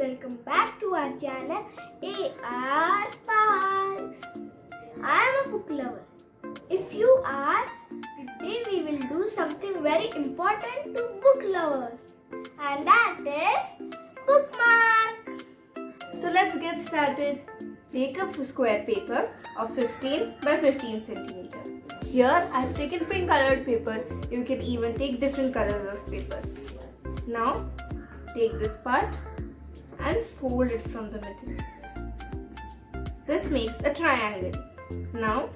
welcome back to our channel SPARKS. I am a book lover. If you are, today we will do something very important to book lovers, and that is bookmark. So let's get started. Take a square paper of 15 by 15 centimeter. Here I have taken pink colored paper. You can even take different colors of papers. Now take this part and fold it from the middle. This makes a triangle. Now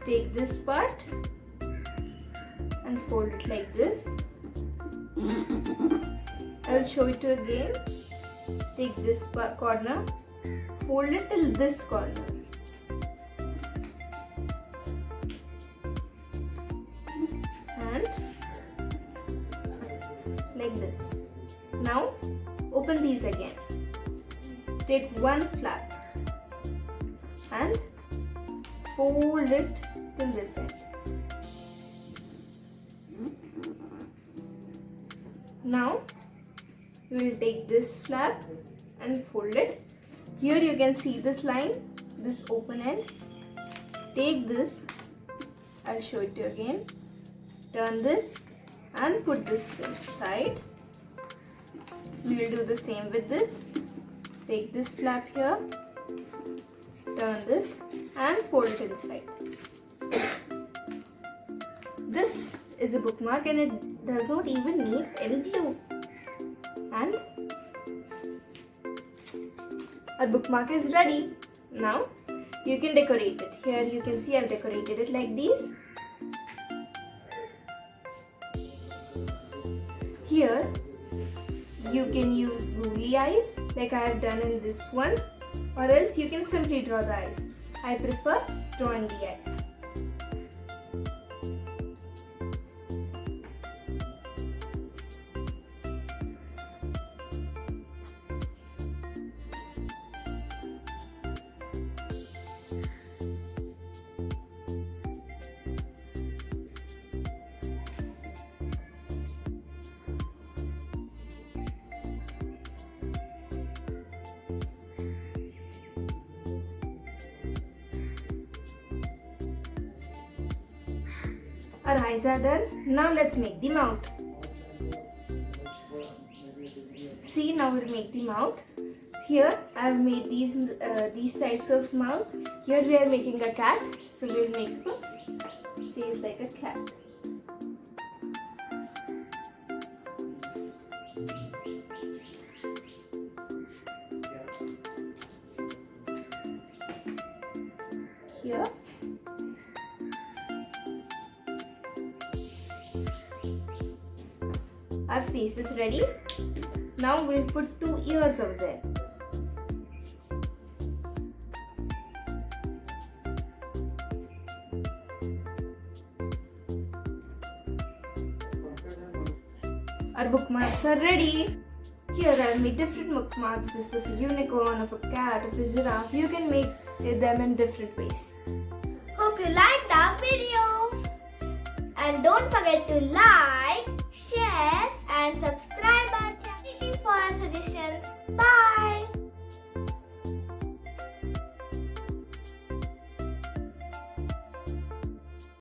take this part and fold it like this. I will show it to you again. Take this corner, fold it till this corner. And like this. Now open these again. Take one flap and fold it till this end. Now you will take this flap and fold it. Here you can see this line, this open end. Take this, I'll show it to you again. Turn this and put this inside. We will do the same with this. Take this flap here, turn this and fold it inside. This is a bookmark and it does not even need any glue. And our bookmark is ready. Now you can decorate it. Here you can see I've decorated it like this. Here you can use googly eyes like I have done in this one, or else you can simply draw the eyes. I prefer drawing the eyes. Our eyes are done. Now let's make the mouth. See, now we'll make the mouth. Here I have made these types of mouths. Here we are making a cat, so we'll make a face like a cat. Here. Our face is ready. Now we'll put 2 ears over there. Our bookmarks are ready. Here I have made different bookmarks. This is of a unicorn, of a cat, of a giraffe. You can make them in different ways. Hope you liked our video. And don't forget to like, share and subscribe our channel for our suggestions. Bye.